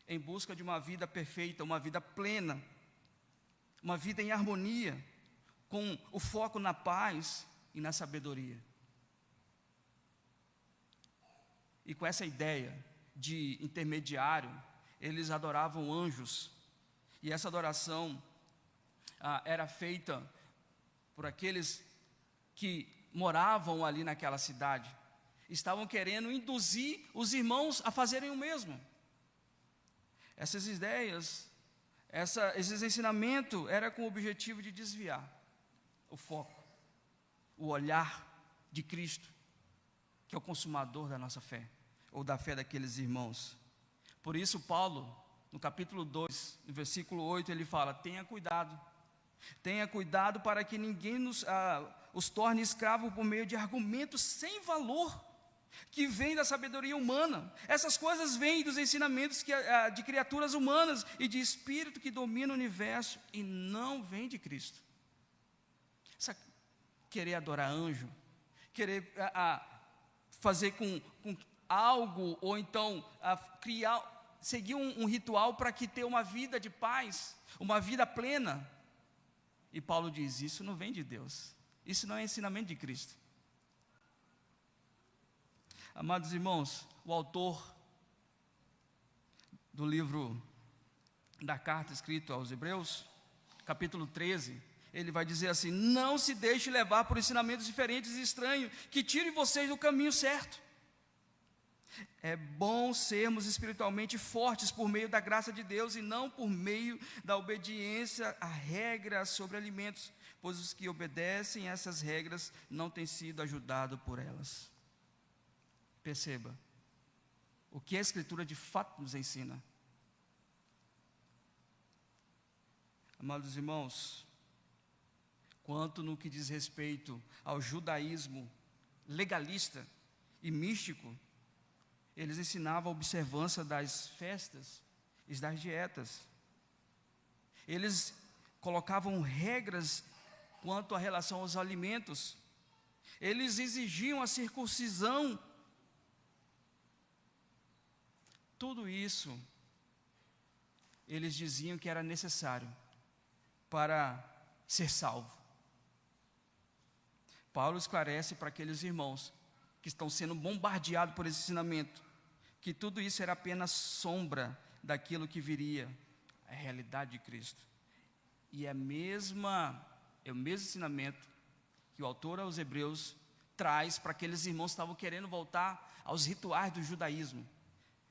em busca de uma vida perfeita, uma vida plena, uma vida em harmonia, com o foco na paz e na sabedoria. E com essa ideia de intermediário, eles adoravam anjos, e essa adoração era feita por aqueles que moravam ali naquela cidade. Estavam querendo induzir os irmãos a fazerem o mesmo. Essas ideias, esses ensinamentos, era com o objetivo de desviar o foco, o olhar de Cristo, que é o consumador da nossa fé, ou da fé daqueles irmãos. Por isso Paulo, no capítulo 2, no versículo 8, ele fala: tenha cuidado para que ninguém os torne escravos por meio de argumentos sem valor, que vêm da sabedoria humana. Essas coisas vêm dos ensinamentos de criaturas humanas e de espírito que domina o universo, e não vêm de Cristo. Querer adorar anjo, querer fazer com algo, ou então seguir um ritual para que ter uma vida de paz, uma vida plena. E Paulo diz: isso não vem de Deus, isso não é ensinamento de Cristo. Amados irmãos, o autor do livro da carta escrita aos Hebreus, capítulo 13, ele vai dizer assim: não se deixe levar por ensinamentos diferentes e estranhos, que tirem vocês do caminho certo. É bom sermos espiritualmente fortes por meio da graça de Deus, e não por meio da obediência a regras sobre alimentos, pois os que obedecem a essas regras não têm sido ajudados por elas. Perceba o que a Escritura de fato nos ensina. Amados irmãos, quanto no que diz respeito ao judaísmo legalista e místico, eles ensinavam a observância das festas e das dietas. Eles colocavam regras quanto à relação aos alimentos. Eles exigiam a circuncisão. Tudo isso, eles diziam que era necessário para ser salvo. Paulo esclarece para aqueles irmãos que estão sendo bombardeados por esse ensinamento, que tudo isso era apenas sombra daquilo que viria, a realidade de Cristo. E é o mesmo ensinamento que o autor aos Hebreus traz para aqueles irmãos que estavam querendo voltar aos rituais do judaísmo.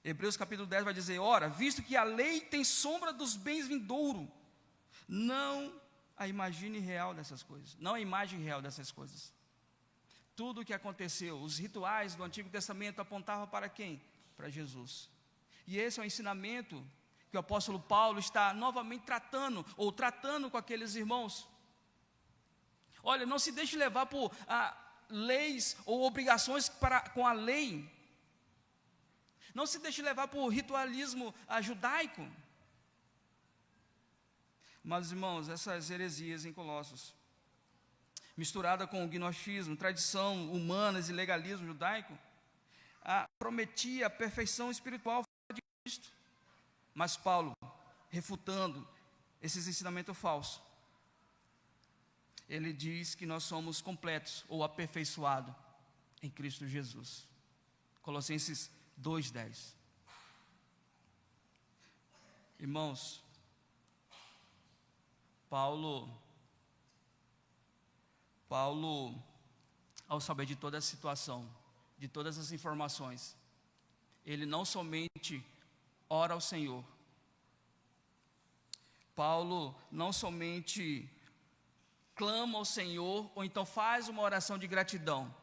Hebreus capítulo 10 vai dizer: ora, visto que a lei tem sombra dos bens vindouros, não a imagem real dessas coisas. Tudo o que aconteceu, os rituais do Antigo Testamento apontavam para quem? Para Jesus. E esse é o ensinamento que o apóstolo Paulo está novamente tratando com aqueles irmãos. Olha, não se deixe levar por leis ou obrigações com a lei. Não se deixe levar por ritualismo judaico. Mas, irmãos, essas heresias em Colossos, misturada com o gnosticismo, tradição humanas e legalismo judaico, prometia a perfeição espiritual de Cristo. Mas Paulo, refutando esses ensinamentos falsos, ele diz que nós somos completos ou aperfeiçoados em Cristo Jesus. Colossenses 2:10. Irmãos, Paulo, ao saber de toda a situação, de todas as informações, ele não somente ora ao Senhor. Paulo não somente clama ao Senhor, ou então faz uma oração de gratidão,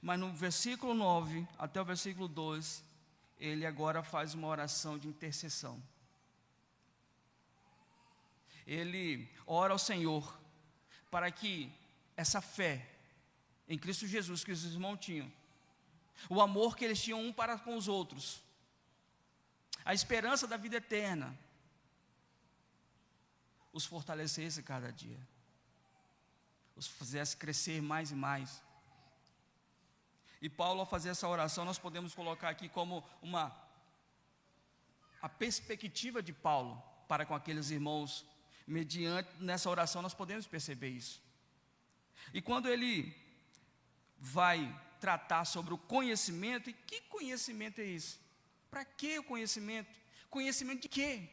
mas no versículo 9 até o versículo 12, ele agora faz uma oração de intercessão. Ele ora ao Senhor para que essa fé em Cristo Jesus que os irmãos tinham, o amor que eles tinham um para com os outros, a esperança da vida eterna, os fortalecesse cada dia, os fizesse crescer mais e mais. E Paulo, ao fazer essa oração, nós podemos colocar aqui como uma a perspectiva de Paulo para com aqueles irmãos, mediante nessa oração nós podemos perceber isso. E quando ele vai tratar sobre o conhecimento, e que conhecimento é esse? Para que o conhecimento? Conhecimento de quê?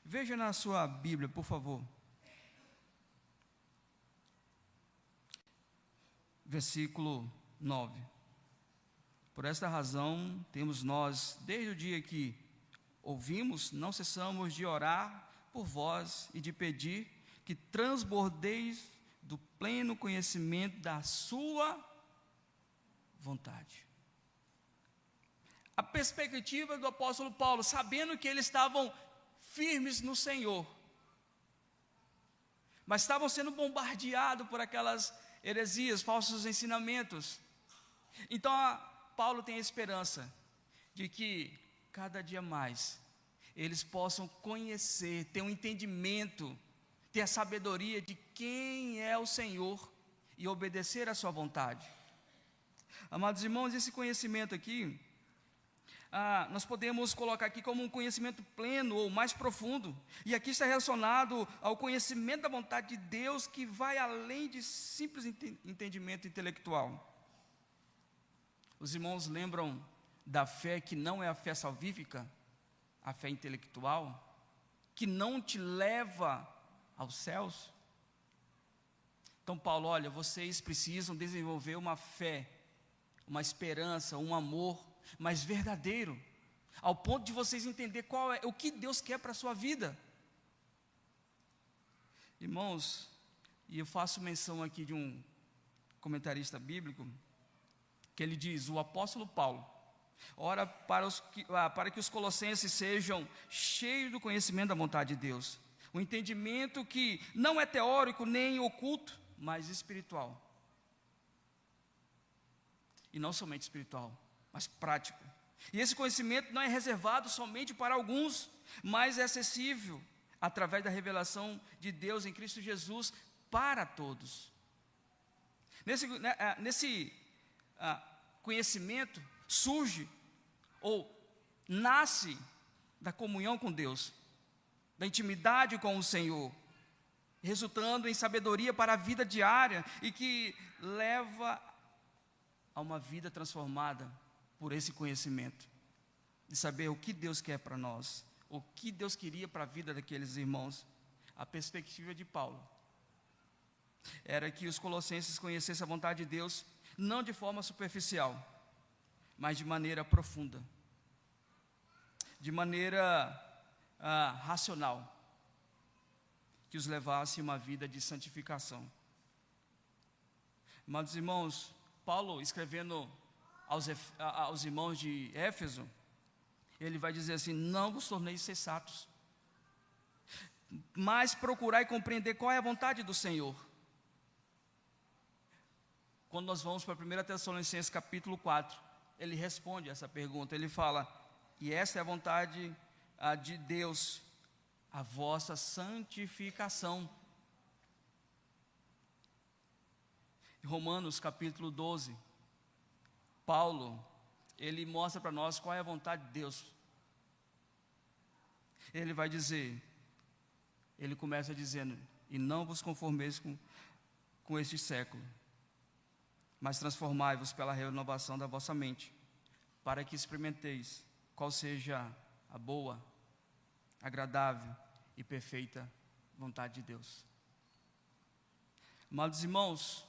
Veja na sua Bíblia, por favor. Versículo 9. Por esta razão, temos nós, desde o dia que ouvimos, não cessamos de orar por vós e de pedir que transbordeis do pleno conhecimento da sua vontade. A perspectiva do apóstolo Paulo, sabendo que eles estavam firmes no Senhor, mas estavam sendo bombardeados por aquelas heresias, falsos ensinamentos. Então, Paulo tem a esperança de que cada dia mais eles possam conhecer, ter um entendimento, ter a sabedoria de quem é o Senhor e obedecer à sua vontade. Amados irmãos, esse conhecimento aqui, nós podemos colocar aqui como um conhecimento pleno ou mais profundo, e aqui está relacionado ao conhecimento da vontade de Deus, que vai além de simples entendimento intelectual. Os irmãos lembram da fé que não é a fé salvífica, a fé intelectual, que não te leva aos céus? Então Paulo, olha, vocês precisam desenvolver uma fé, uma esperança, um amor mais verdadeiro, ao ponto de vocês entender qual é o que Deus quer para a sua vida. Irmãos, e eu faço menção aqui de um comentarista bíblico, que ele diz: o apóstolo Paulo ora para que os colossenses sejam cheios do conhecimento da vontade de Deus, um entendimento que não é teórico nem oculto, mas espiritual. E não somente espiritual, mas prático. E esse conhecimento não é reservado somente para alguns, mas é acessível através da revelação de Deus em Cristo Jesus para todos. Nesse conhecimento surge ou nasce da comunhão com Deus, da intimidade com o Senhor, resultando em sabedoria para a vida diária e que leva a uma vida transformada por esse conhecimento, de saber o que Deus quer para nós, o que Deus queria para a vida daqueles irmãos. A perspectiva de Paulo era que os colossenses conhecessem a vontade de Deus, não de forma superficial, mas de maneira profunda, de maneira racional, que os levasse a uma vida de santificação. Amados irmãos, Paulo, escrevendo aos irmãos de Éfeso, ele vai dizer assim: não vos torneis sensatos, mas procurai compreender qual é a vontade do Senhor. Quando nós vamos para 1 Tessalonicenses capítulo 4, ele responde essa pergunta, ele fala: e essa é a vontade de Deus, a vossa santificação. Em Romanos capítulo 12, Paulo, ele mostra para nós qual é a vontade de Deus. Ele vai dizer, ele começa dizendo: e não vos conformeis com este século, mas transformai-vos pela renovação da vossa mente, para que experimenteis qual seja a boa, agradável e perfeita vontade de Deus. Amados irmãos,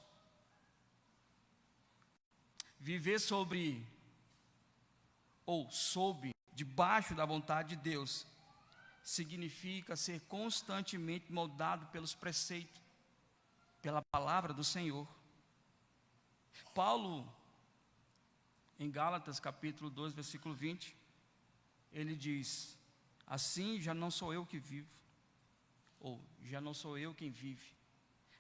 viver sob, debaixo da vontade de Deus, significa ser constantemente moldado pelos preceitos, pela palavra do Senhor. Paulo, em Gálatas capítulo 2, versículo 20, ele diz: assim já não sou eu que vivo, ou já não sou eu quem vive,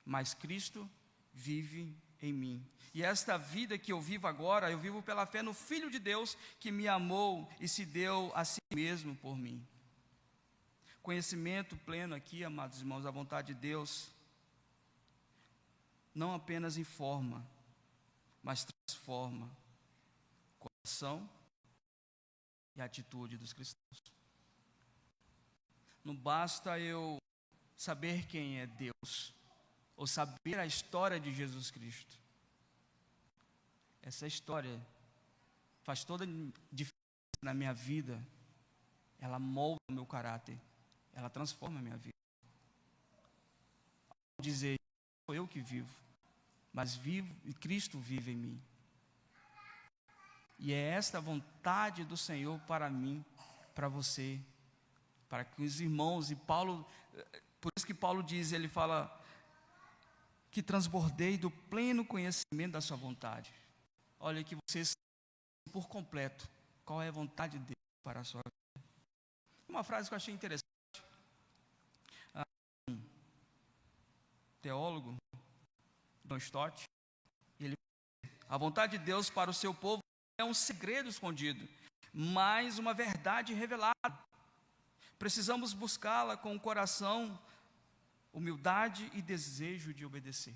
mas Cristo vive em mim. E esta vida que eu vivo agora, eu vivo pela fé no Filho de Deus, que me amou e se deu a si mesmo por mim. Conhecimento pleno aqui, amados irmãos, da vontade de Deus, não apenas informa, mas transforma coração, e a atitude dos cristãos. Não basta eu saber quem é Deus, ou saber a história de Jesus Cristo. Essa história faz toda a diferença na minha vida. Ela molda o meu caráter, ela transforma a minha vida. Dizer, sou eu que vivo, mas vivo e Cristo vive em mim. E é esta a vontade do Senhor para mim, para você, para que os irmãos, e Paulo, por isso que Paulo diz, ele fala que transbordei do pleno conhecimento da sua vontade. Olha que vocês por completo qual é a vontade dele para a sua vida. Uma frase que eu achei interessante. Um teólogo, John Stott, ele a vontade de Deus para o seu povo é um segredo escondido, mas uma verdade revelada. Precisamos buscá-la com o coração, humildade e desejo de obedecer.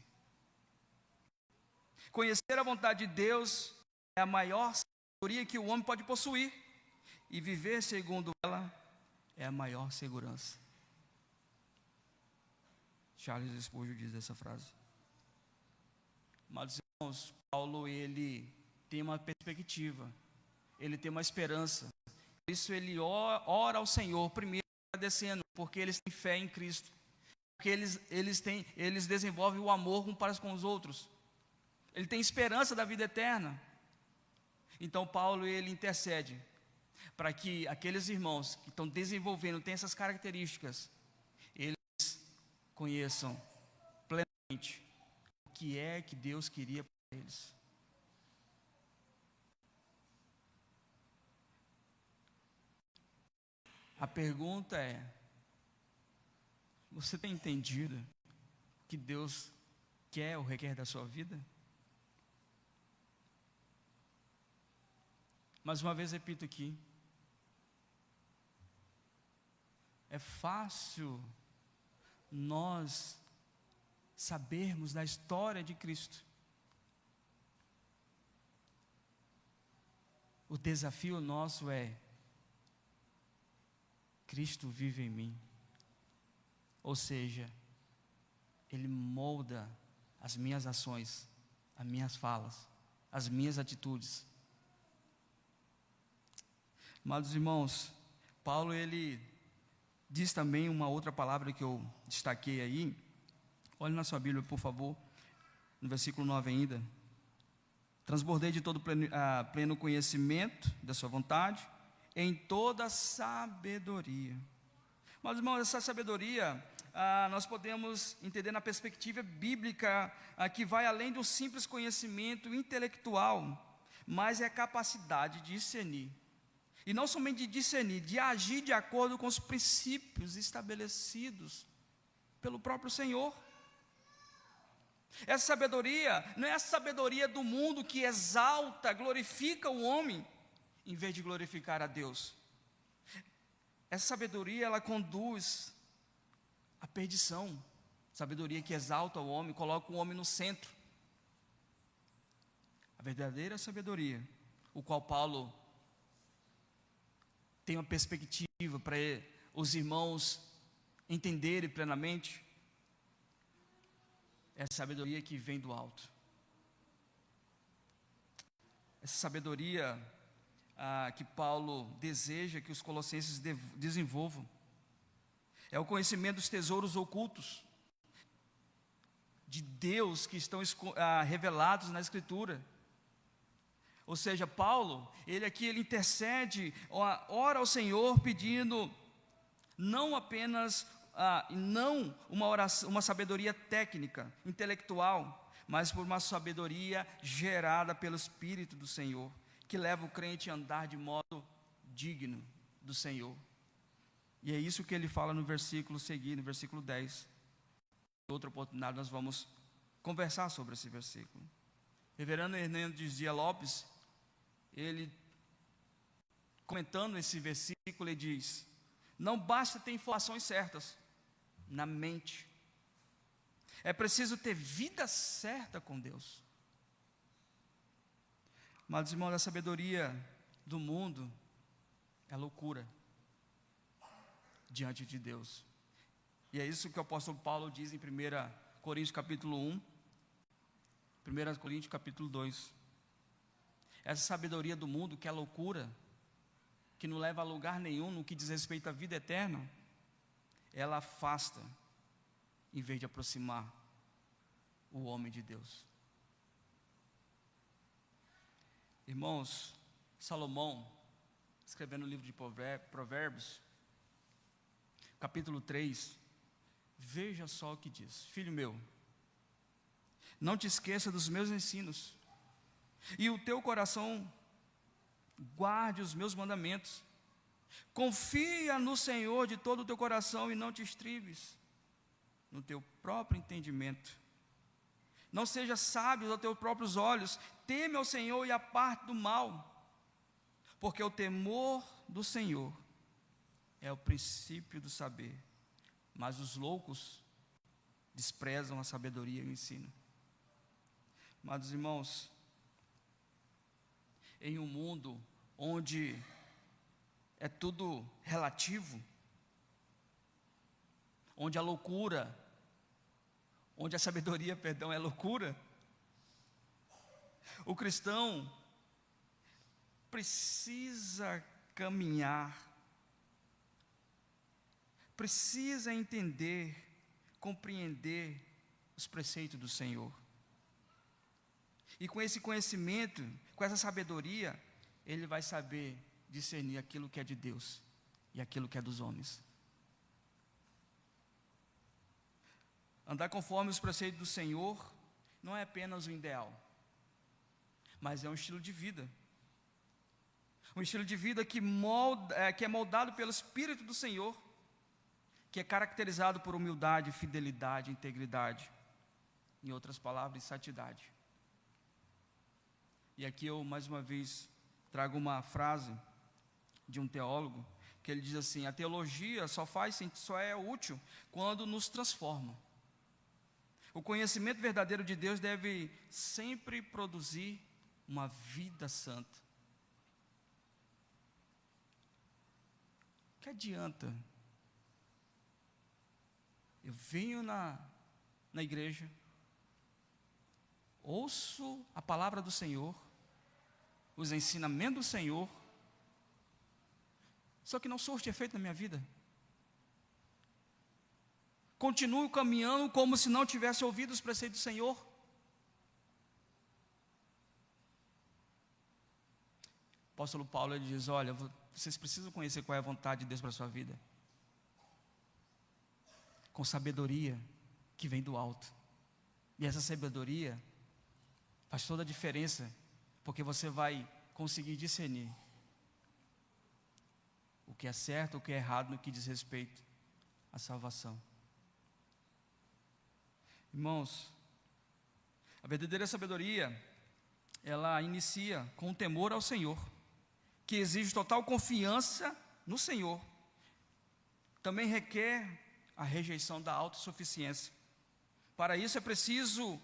Conhecer a vontade de Deus é a maior sabedoria que o homem pode possuir, e viver segundo ela é a maior segurança. Charles Spurgeon diz essa frase. Mas, irmãos, Paulo, ele tem uma perspectiva, ele tem uma esperança. Por isso ele ora ao Senhor, primeiro agradecendo, porque eles têm fé em Cristo, porque eles desenvolvem o amor uns para com os outros. Ele tem esperança da vida eterna. Então Paulo, ele intercede para que aqueles irmãos que estão desenvolvendo, têm essas características, eles conheçam plenamente o que é que Deus queria para eles. A pergunta é: você tem entendido o que Deus quer ou requer da sua vida? Mais uma vez repito aqui, é fácil nós sabermos da história de Cristo. O desafio nosso é: Cristo vive em mim. Ou seja, Ele molda as minhas ações, as minhas falas, as minhas atitudes. Amados irmãos, Paulo, ele diz também uma outra palavra que eu destaquei aí. Olhe na sua Bíblia, por favor, no versículo 9 ainda. Transbordei de todo pleno conhecimento da sua vontade, em toda sabedoria. Mas, irmãos, essa sabedoria, nós podemos entender na perspectiva bíblica, que vai além do simples conhecimento intelectual, mas é a capacidade de discernir. E não somente de discernir, de agir de acordo com os princípios estabelecidos pelo próprio Senhor. Essa sabedoria não é a sabedoria do mundo que exalta, glorifica o homem, em vez de glorificar a Deus. Essa sabedoria, ela conduz à perdição. Sabedoria que exalta o homem, coloca o homem no centro. A verdadeira sabedoria, o qual Paulo tem uma perspectiva para os irmãos entenderem plenamente, é a sabedoria que vem do alto. Essa sabedoria que Paulo deseja que os colossenses desenvolvam é o conhecimento dos tesouros ocultos de Deus que estão revelados na Escritura. Ou seja, Paulo, ele intercede, ora ao Senhor pedindo não apenas não uma sabedoria técnica, intelectual, mas por uma sabedoria gerada pelo Espírito do Senhor, que leva o crente a andar de modo digno do Senhor. E é isso que ele fala no versículo seguinte, no versículo 10. Em outra oportunidade nós vamos conversar sobre esse versículo. Reverendo Hernandes Dias Lopes, ele, comentando esse versículo, ele diz: não basta ter informações certas na mente, é preciso ter vida certa com Deus. Mas, irmãos, a sabedoria do mundo é loucura diante de Deus. E é isso que o apóstolo Paulo diz em 1 Coríntios capítulo 1, 1 Coríntios capítulo 2. Essa sabedoria do mundo, que é loucura, que não leva a lugar nenhum no que diz respeito à vida eterna, ela afasta, em vez de aproximar o homem de Deus. Irmãos, Salomão, escrevendo o livro de Provérbios, capítulo 3, veja só o que diz: filho meu, não te esqueça dos meus ensinos, e o teu coração guarde os meus mandamentos. Confia no Senhor de todo o teu coração e não te estribes no teu próprio entendimento. Não seja sábio aos teus próprios olhos. Teme ao Senhor e aparte do mal, porque o temor do Senhor é o princípio do saber, mas os loucos desprezam a sabedoria e o ensino. Amados irmãos, em um mundo onde é tudo relativo, onde a loucura, onde a sabedoria, perdão, é loucura, o cristão precisa caminhar, precisa entender, compreender os preceitos do Senhor. E com esse conhecimento, com essa sabedoria, ele vai saber discernir aquilo que é de Deus e aquilo que é dos homens. Andar conforme os preceitos do Senhor não é apenas o ideal, mas é um estilo de vida. Um estilo de vida que é moldado pelo Espírito do Senhor, que é caracterizado por humildade, fidelidade, integridade, em outras palavras, santidade. E aqui eu, mais uma vez, trago uma frase de um teólogo, que ele diz assim: a teologia só é útil quando nos transforma. O conhecimento verdadeiro de Deus deve sempre produzir uma vida santa. Que adianta? Eu venho na igreja, ouço a palavra do Senhor, os ensinamentos do Senhor, só que não surte efeito na minha vida. Continuo caminhando como se não tivesse ouvido os preceitos do Senhor. O apóstolo Paulo, ele diz: olha, vocês precisam conhecer qual é a vontade de Deus para a sua vida, com sabedoria que vem do alto. E essa sabedoria faz toda a diferença, porque você vai conseguir discernir o que é certo, o que é errado no que diz respeito à salvação. Irmãos, a verdadeira sabedoria, ela inicia com o temor ao Senhor, que exige total confiança no Senhor. Também requer a rejeição da autossuficiência. Para isso é preciso,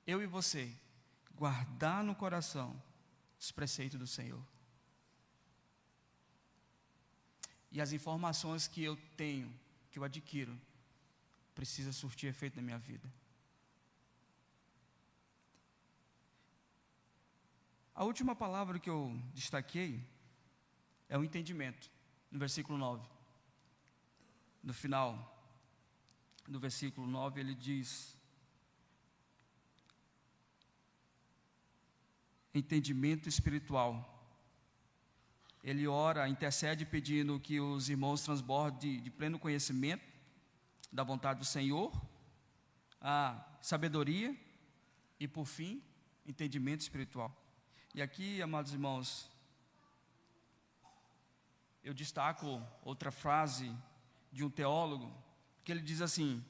eu e você, guardar no coração os preceitos do Senhor. E as informações que eu tenho, que eu adquiro, precisa surtir efeito na minha vida. A última palavra que eu destaquei é o entendimento, no versículo 9. No final do versículo 9 ele diz: entendimento espiritual. Ele ora, intercede pedindo que os irmãos transbordem de pleno conhecimento da vontade do Senhor, a sabedoria e, por fim, entendimento espiritual. E aqui, amados irmãos, eu destaco outra frase de um teólogo, que ele diz assim: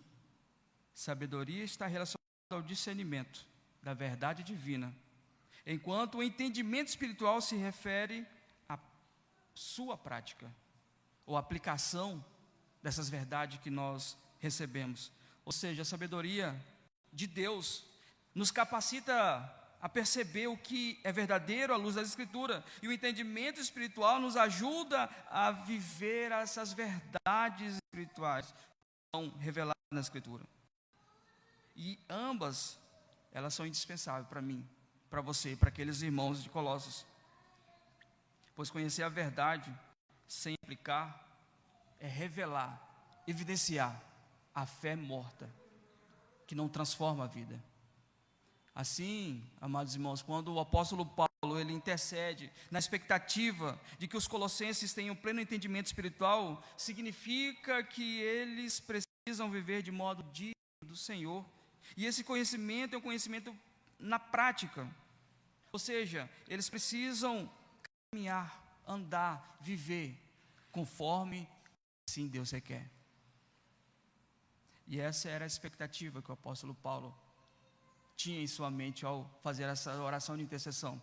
sabedoria está relacionada ao discernimento da verdade divina, enquanto o entendimento espiritual se refere à sua prática, ou aplicação dessas verdades que nós recebemos. Ou seja, a sabedoria de Deus nos capacita a perceber o que é verdadeiro à luz da Escritura. E o entendimento espiritual nos ajuda a viver essas verdades espirituais que são reveladas na Escritura. E ambas, elas são indispensáveis para mim, para você, para aqueles irmãos de Colossos. Pois conhecer a verdade sem aplicar é revelar, evidenciar a fé morta, que não transforma a vida. Assim, amados irmãos, quando o apóstolo Paulo, ele intercede na expectativa de que os colossenses tenham pleno entendimento espiritual, significa que eles precisam viver de modo digno do Senhor. E esse conhecimento é um conhecimento na prática. Ou seja, eles precisam caminhar, andar, viver conforme assim Deus requer. E essa era a expectativa que o apóstolo Paulo tinha em sua mente ao fazer essa oração de intercessão.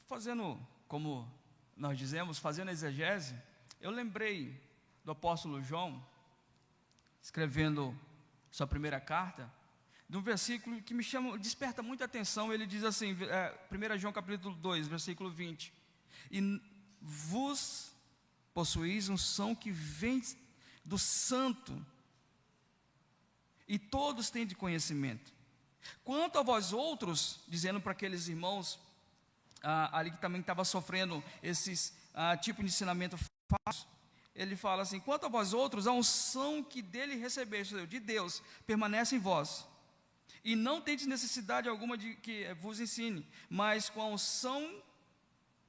Fazendo, como nós dizemos, fazendo a exegese, eu lembrei do apóstolo João, escrevendo sua primeira carta, de um versículo que desperta muita atenção. Ele diz assim, 1 João capítulo 2, versículo 20: e vos possuís unção que vem do Santo, e todos têm de conhecimento. Quanto a vós outros, dizendo para aqueles irmãos ali que também estava sofrendo esses tipo de ensinamento falso, ele fala assim: quanto a vós outros, a unção que dele recebeste, de Deus, permanece em vós, e não tendes necessidade alguma de que vos ensine, mas com a unção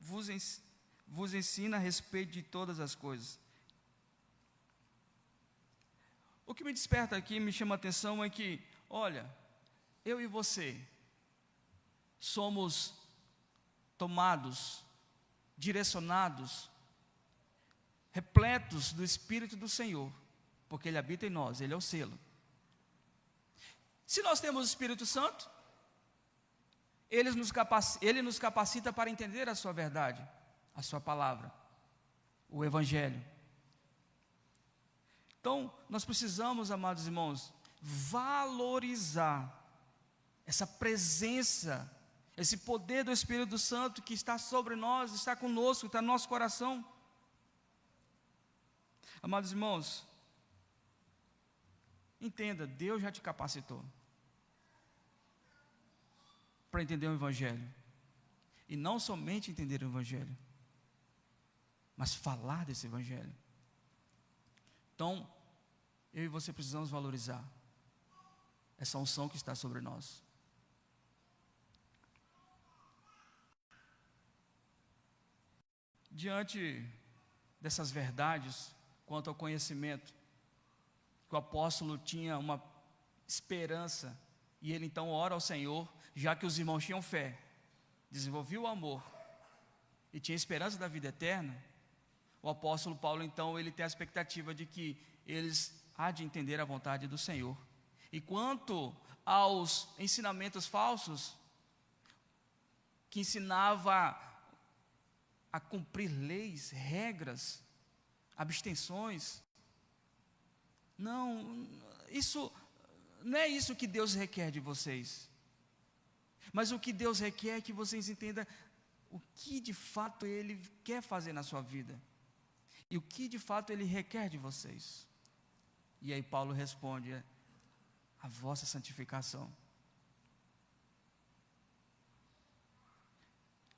vos ensina a respeito de todas as coisas. O que me desperta aqui, me chama a atenção é que, olha, eu e você somos tomados, direcionados, repletos do Espírito do Senhor, porque Ele habita em nós, Ele é o selo. Se nós temos o Espírito Santo, Ele nos capacita para entender a sua verdade, a sua palavra, o Evangelho. Então, nós precisamos, amados irmãos, valorizar essa presença, esse poder do Espírito Santo que está sobre nós, está conosco, está no nosso coração. Amados irmãos, entenda, Deus já te capacitou para entender o Evangelho. E não somente entender o Evangelho, mas falar desse Evangelho. Então, eu e você precisamos valorizar essa unção que está sobre nós. Diante dessas verdades, quanto ao conhecimento, que o apóstolo tinha uma esperança, e ele então ora ao Senhor, já que os irmãos tinham fé, desenvolviam o amor, e tinha esperança da vida eterna. O apóstolo Paulo, então, ele tem a expectativa de que eles há de entender a vontade do Senhor. E quanto aos ensinamentos falsos, que ensinava a cumprir leis, regras, abstenções, não é isso que Deus requer de vocês. Mas o que Deus requer é que vocês entendam o que de fato Ele quer fazer na sua vida. E o que de fato Ele requer de vocês? E aí Paulo responde: a vossa santificação.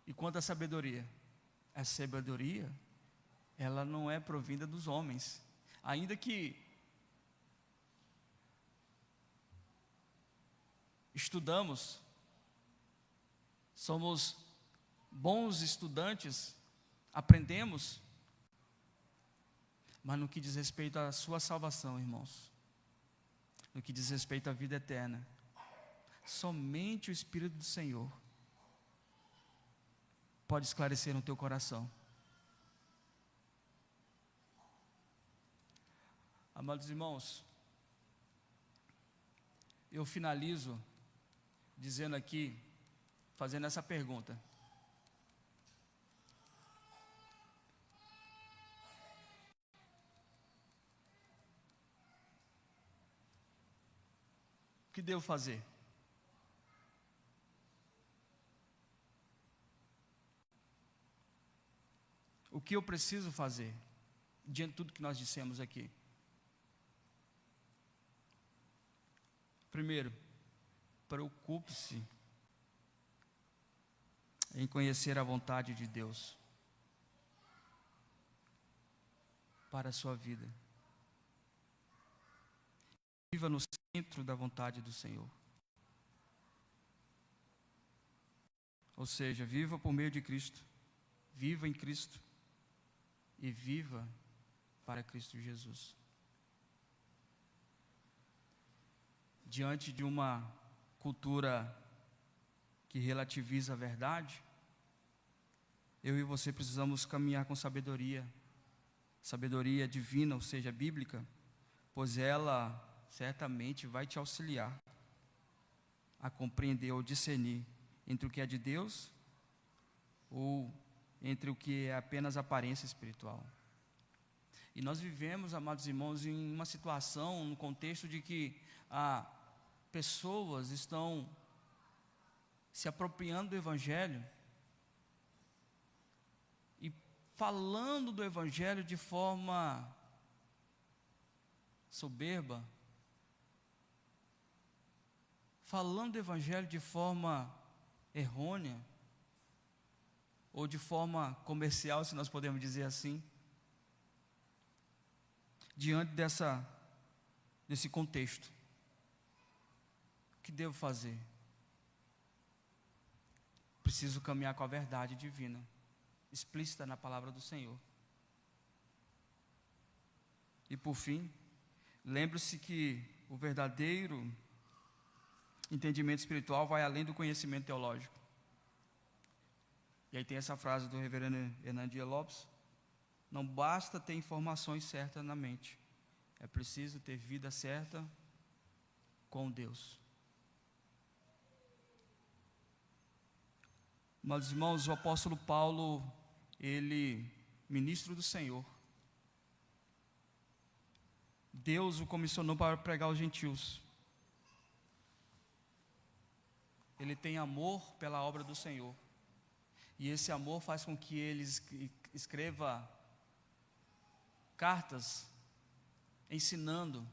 E quanto à sabedoria? A sabedoria, ela não é provinda dos homens. Ainda que estudamos, somos bons estudantes, aprendemos, mas no que diz respeito à sua salvação, irmãos, no que diz respeito à vida eterna, somente o Espírito do Senhor pode esclarecer no teu coração. Amados irmãos, eu finalizo dizendo aqui, fazendo essa pergunta: que devo fazer? O que eu preciso fazer diante de tudo que nós dissemos aqui? Primeiro, preocupe-se em conhecer a vontade de Deus para a sua vida. Viva no centro da vontade do Senhor. Ou seja, viva por meio de Cristo, viva em Cristo e viva para Cristo Jesus. Diante de uma cultura que relativiza a verdade, eu e você precisamos caminhar com sabedoria divina, ou seja, bíblica, pois ela certamente vai te auxiliar a compreender ou discernir entre o que é de Deus ou entre o que é apenas aparência espiritual. E nós vivemos, amados irmãos, em uma situação, no contexto de que pessoas estão se apropriando do Evangelho e falando do Evangelho de forma soberba, falando do Evangelho de forma errônea, ou de forma comercial, se nós podemos dizer assim. Diante desse contexto, o que devo fazer? Preciso caminhar com a verdade divina, explícita na palavra do Senhor. E por fim, lembre-se que o verdadeiro entendimento espiritual vai além do conhecimento teológico. E aí tem essa frase do reverendo Hernandia Lopes: não basta ter informações certas na mente, é preciso ter vida certa com Deus. Meus irmãos, o apóstolo Paulo, ele, ministro do Senhor, Deus o comissionou para pregar aos gentios. Ele tem amor pela obra do Senhor. E esse amor faz com que ele escreva cartas, ensinando,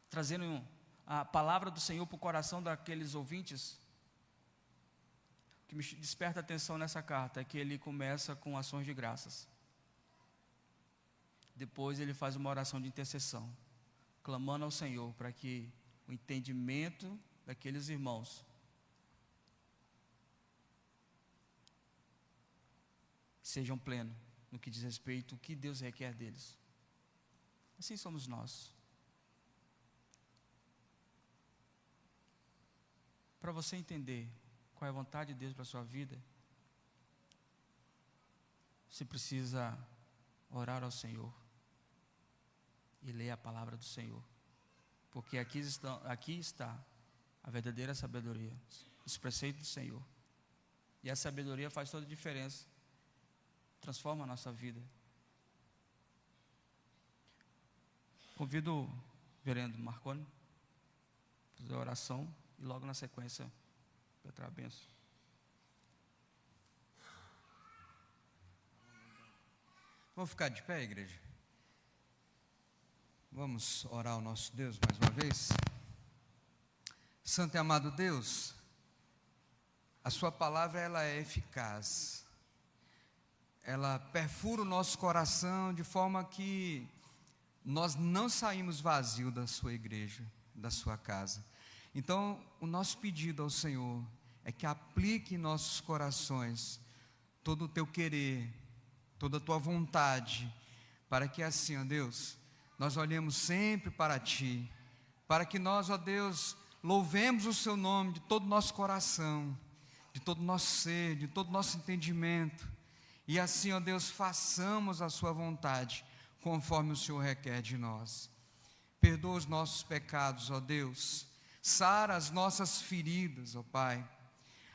trazendo a palavra do Senhor para o coração daqueles ouvintes. O que me desperta a atenção nessa carta é que ele começa com ações de graças. Depois ele faz uma oração de intercessão, clamando ao Senhor para que o entendimento daqueles irmãos sejam plenos no que diz respeito ao que Deus requer deles. Assim somos nós. Para você entender qual é a vontade de Deus para a sua vida, você precisa orar ao Senhor e ler a palavra do Senhor, porque aqui está a verdadeira sabedoria, os preceitos do Senhor. E a sabedoria faz toda a diferença, transforma a nossa vida. Convido o reverendo Marconi a fazer a oração e logo na sequência Petra a benção. Vamos ficar de pé, igreja? Vamos orar ao nosso Deus mais uma vez. Santo e amado Deus, a sua palavra ela é eficaz. Ela perfura o nosso coração de forma que nós não saímos vazios da sua igreja, da sua casa. Então, o nosso pedido ao Senhor é que aplique em nossos corações todo o teu querer, toda a tua vontade, para que assim, ó Deus, nós olhemos sempre para ti, para que nós, ó Deus, louvemos o seu nome de todo o nosso coração, de todo o nosso ser, de todo o nosso entendimento, e assim, ó Deus, façamos a sua vontade, conforme o Senhor requer de nós. Perdoa os nossos pecados, ó Deus, sara as nossas feridas, ó Pai.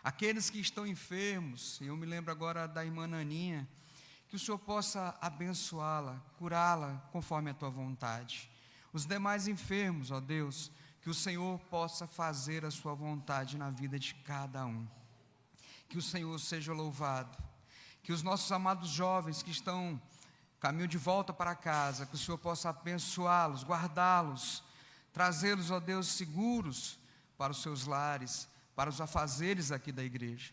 Aqueles que estão enfermos, eu me lembro agora da irmã Naninha, que o Senhor possa abençoá-la, curá-la conforme a tua vontade. os demais enfermos, ó Deus, que o Senhor possa fazer a sua vontade na vida de cada um. Que o Senhor seja louvado. Que os nossos amados jovens que estão caminho de volta para casa, que o Senhor possa abençoá-los, guardá-los, trazê-los, ó Deus, seguros para os seus lares, para os afazeres aqui da igreja.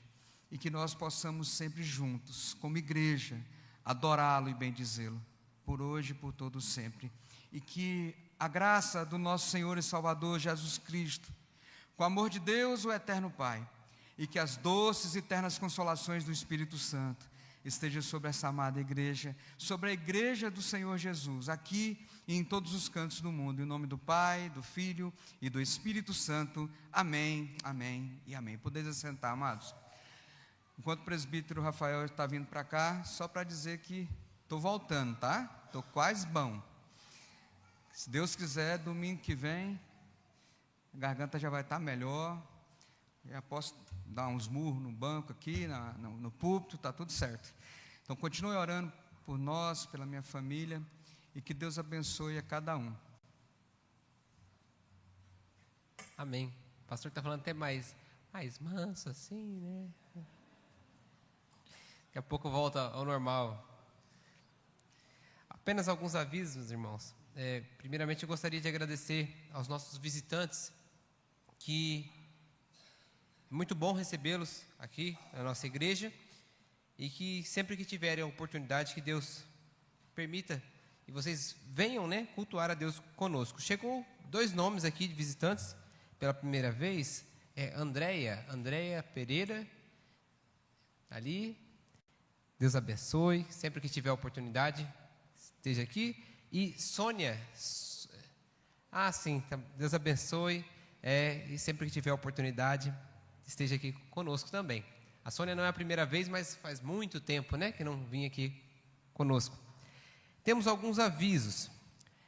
E que nós possamos sempre juntos, como igreja, adorá-lo e bendizê-lo, por hoje e por todo sempre. E que a graça do nosso Senhor e Salvador Jesus Cristo, com o amor de Deus, o eterno Pai, e que as doces e ternas consolações do Espírito Santo esteja sobre essa amada igreja, sobre a igreja do Senhor Jesus, aqui e em todos os cantos do mundo, em nome do Pai, do Filho e do Espírito Santo. Amém, amém e amém. Podeis assentar, amados. Enquanto o presbítero Rafael está vindo para cá, só para dizer que estou voltando, tá? Estou quase bom. Se Deus quiser, domingo que vem, a garganta já vai estar melhor. Já posso dar uns murros no banco aqui, no púlpito, está tudo certo. Então continue orando por nós, pela minha família, e que Deus abençoe a cada um. Amém. O pastor está falando até mais manso assim, né? Daqui a pouco volta ao normal. Apenas alguns avisos, meus irmãos. Primeiramente, eu gostaria de agradecer aos nossos visitantes, que é muito bom recebê-los aqui na nossa igreja, e que sempre que tiverem a oportunidade, que Deus permita e vocês venham, né, cultuar a Deus conosco. Chegou 2 nomes aqui de visitantes pela primeira vez, Andréia Pereira, ali. Deus abençoe, sempre que tiver a oportunidade, esteja aqui. E Sônia, sim, Deus abençoe, e sempre que tiver a oportunidade, esteja aqui conosco também. A Sônia não é a primeira vez, mas faz muito tempo, né, que não vinha aqui conosco. Temos alguns avisos.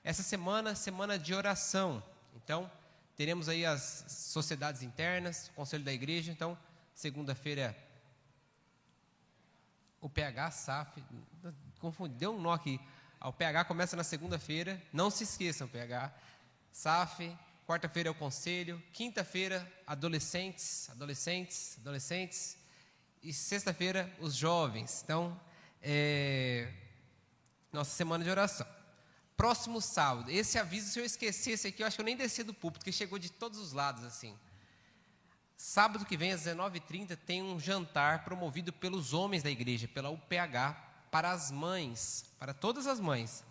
Essa semana de oração. Então, teremos aí as sociedades internas, o conselho da igreja. Então, segunda-feira, o PH, SAF, confundi, deu um nó aqui. O PH começa na segunda-feira, não se esqueçam, PH, SAF, quarta-feira é o conselho, quinta-feira, adolescentes, e sexta-feira, os jovens. Então, nossa semana de oração. Próximo sábado, esse aviso, se eu esquecesse aqui, eu acho que eu nem desci do púlpito, porque chegou de todos os lados, assim. Sábado que vem, às 19h30, tem um jantar promovido pelos homens da igreja, pela UPH, para as mães, para todas as mães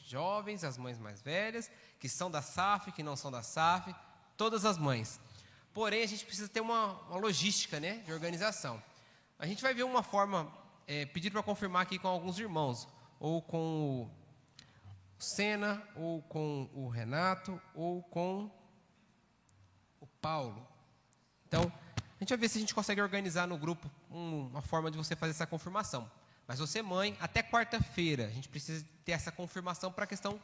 jovens, as mães mais velhas, que são da SAF, que não são da SAF, todas as mães. Porém, a gente precisa ter uma logística, né, de organização. A gente vai ver uma forma, pedir para confirmar aqui com alguns irmãos, ou com o Sena, ou com o Renato, ou com o Paulo. Então, a gente vai ver se a gente consegue organizar no grupo uma forma de você fazer essa confirmação. Mas você, mãe, até quarta-feira, a gente precisa ter essa confirmação para a questão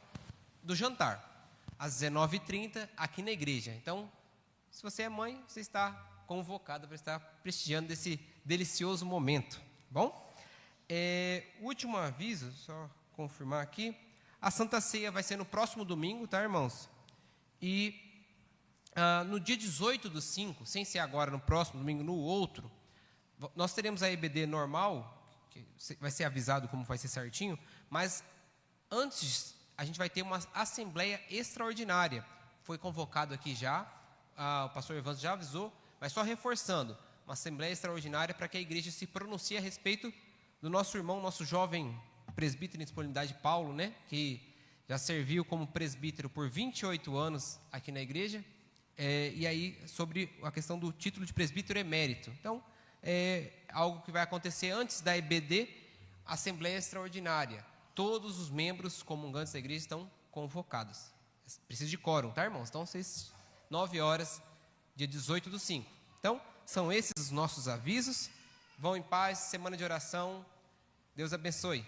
do jantar. Às 19h30, aqui na igreja. Então, se você é mãe, você está convocada para estar prestigiando desse delicioso momento. Bom? Último aviso, só confirmar aqui. A Santa Ceia vai ser no próximo domingo, tá, irmãos? E no dia 18/5, sem ser agora no próximo domingo, no outro, nós teremos a EBD normal, que vai ser avisado como vai ser certinho, mas antes a gente vai ter uma assembleia extraordinária. Foi convocado aqui já, o pastor Evandro já avisou, mas só reforçando, uma assembleia extraordinária para que a igreja se pronuncie a respeito do nosso irmão, nosso jovem presbítero em disponibilidade, Paulo, né, que já serviu como presbítero por 28 anos aqui na igreja, e aí sobre a questão do título de presbítero emérito. Então, algo que vai acontecer antes da EBD, Assembleia Extraordinária. Todos os membros comungantes da igreja estão convocados. Precisa de quórum, tá, irmãos? Então, 9 horas, dia 18/5. Então, são esses os nossos avisos. Vão em paz, semana de oração. Deus abençoe.